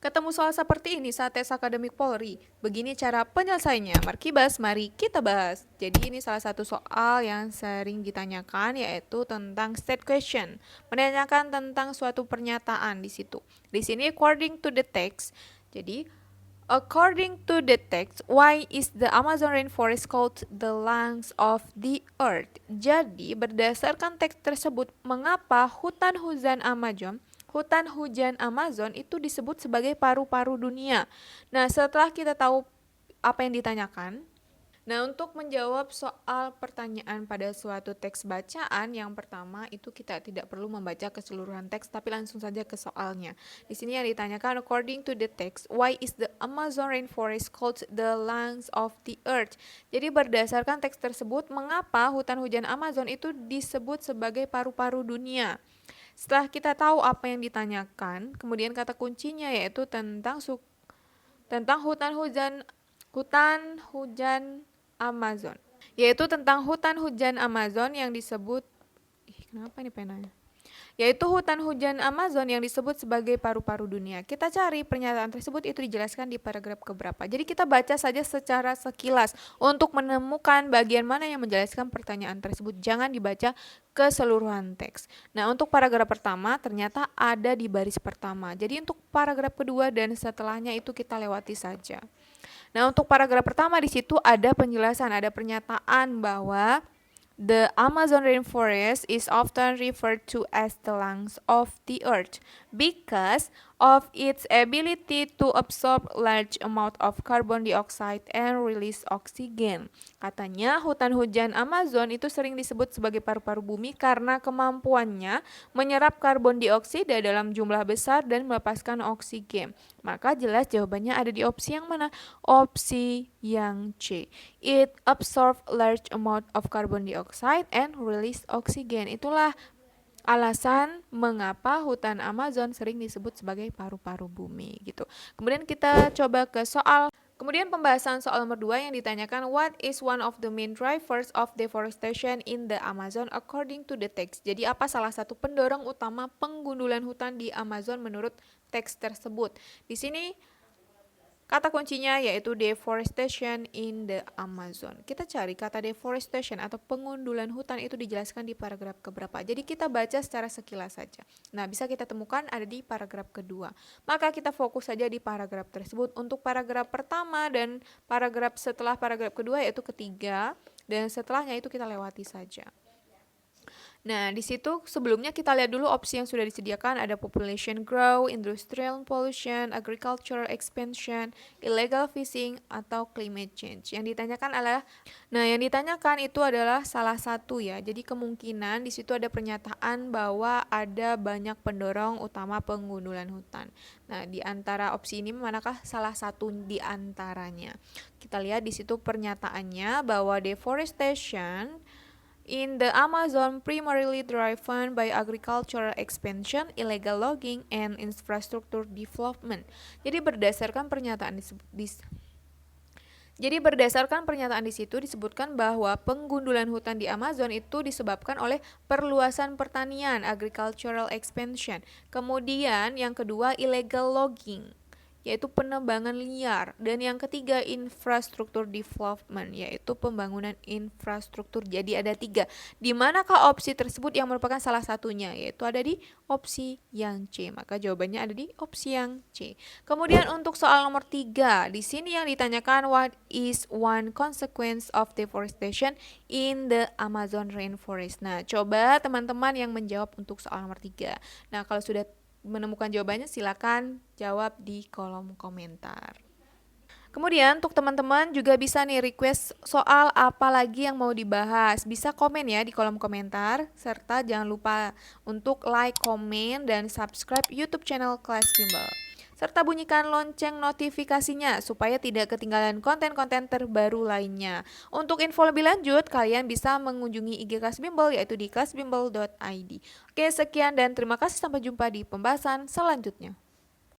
Ketemu soal seperti ini saat tes akademik Polri. Begini cara penyelesaiannya. Markibas, mari kita bahas. Jadi ini salah satu soal yang sering ditanyakan yaitu tentang state question. Menanyakan tentang suatu pernyataan di situ. Di sini according to the text. Jadi according to the text, why is the Amazon rainforest called the lungs of the earth? Jadi berdasarkan teks tersebut, mengapa hutan hujan Amazon itu disebut sebagai paru-paru dunia. Nah, setelah kita tahu apa yang ditanyakan, untuk menjawab soal pertanyaan pada suatu teks bacaan, yang pertama itu kita tidak perlu membaca keseluruhan teks, tapi langsung saja ke soalnya. Di sini yang ditanyakan, according to the text, why is the Amazon rainforest called the lungs of the earth? Jadi berdasarkan teks tersebut, mengapa hutan hujan Amazon itu disebut sebagai paru-paru dunia? Setelah kita tahu apa yang ditanyakan, kemudian kata kuncinya yaitu tentang hutan hujan Amazon. Yaitu tentang hutan hujan Amazon yang disebut kenapa ini penanya? Yaitu hutan hujan Amazon yang disebut sebagai paru-paru dunia. Kita cari pernyataan tersebut itu dijelaskan di paragraf keberapa. Jadi kita baca saja secara sekilas untuk menemukan bagian mana yang menjelaskan pertanyaan tersebut. Jangan dibaca keseluruhan teks. Nah, untuk paragraf pertama ternyata ada di baris pertama. Jadi untuk paragraf kedua dan setelahnya itu kita lewati saja. Nah, untuk paragraf pertama di situ ada penjelasan, ada pernyataan bahwa the Amazon rainforest is often referred to as the lungs of the earth because of its ability to absorb large amount of carbon dioxide and release oxygen. Katanya hutan hujan Amazon itu sering disebut sebagai paru-paru bumi karena kemampuannya menyerap karbon dioksida dalam jumlah besar dan melepaskan oksigen. Maka jelas jawabannya ada di opsi yang mana? Opsi yang C. It absorbs large amount of carbon dioxide and release oxygen. Itulah alasan mengapa hutan Amazon sering disebut sebagai paru-paru bumi gitu. Kemudian kita coba ke soal. Kemudian pembahasan soal nomor 2 yang ditanyakan, what is one of the main drivers of deforestation in the Amazon according to the text? Jadi apa salah satu pendorong utama penggundulan hutan di Amazon menurut teks tersebut? Di sini kata kuncinya yaitu deforestation in the Amazon. Kita cari kata deforestation atau pengundulan hutan itu dijelaskan di paragraf keberapa. Jadi kita baca secara sekilas saja. Nah, bisa kita temukan ada di paragraf kedua. Maka kita fokus saja di paragraf tersebut. Untuk paragraf pertama dan paragraf setelah paragraf kedua yaitu ketiga, dan setelahnya itu kita lewati saja. Nah, di situ sebelumnya kita lihat dulu opsi yang sudah disediakan, ada population growth, industrial pollution, agricultural expansion, illegal fishing, atau climate change. Yang ditanyakan itu adalah salah satu ya. Jadi kemungkinan di situ ada pernyataan bahwa ada banyak pendorong utama penggundulan hutan. Nah, di antara opsi ini manakah salah satu di antaranya? Kita lihat di situ pernyataannya bahwa deforestation in the Amazon primarily driven by agricultural expansion, illegal logging, and infrastructure development. Jadi berdasarkan pernyataan di situ disebutkan bahwa penggundulan hutan di Amazon itu disebabkan oleh perluasan pertanian, agricultural expansion. Kemudian yang kedua illegal logging, yaitu penebangan liar, dan yang ketiga infrastruktur development, yaitu pembangunan infrastruktur. Jadi ada 3. Di manakah opsi tersebut yang merupakan salah satunya? Yaitu ada di opsi yang C. Maka jawabannya ada di opsi yang C. Kemudian untuk soal nomor 3, di sini yang ditanyakan, what is one consequence of deforestation in the Amazon rainforest? Nah, coba teman-teman yang menjawab untuk soal nomor 3. Nah, kalau sudah menemukan jawabannya silakan jawab di kolom komentar. Kemudian untuk teman-teman juga bisa nih request soal apa lagi yang mau dibahas. Bisa komen ya di kolom komentar, serta jangan lupa untuk like, komen, dan subscribe YouTube channel Kelas Bimbel. Serta bunyikan lonceng notifikasinya supaya tidak ketinggalan konten-konten terbaru lainnya. Untuk info lebih lanjut, kalian bisa mengunjungi IG Kelas Bimbel yaitu di kelasbimbel.id. Oke, sekian dan terima kasih, sampai jumpa di pembahasan selanjutnya.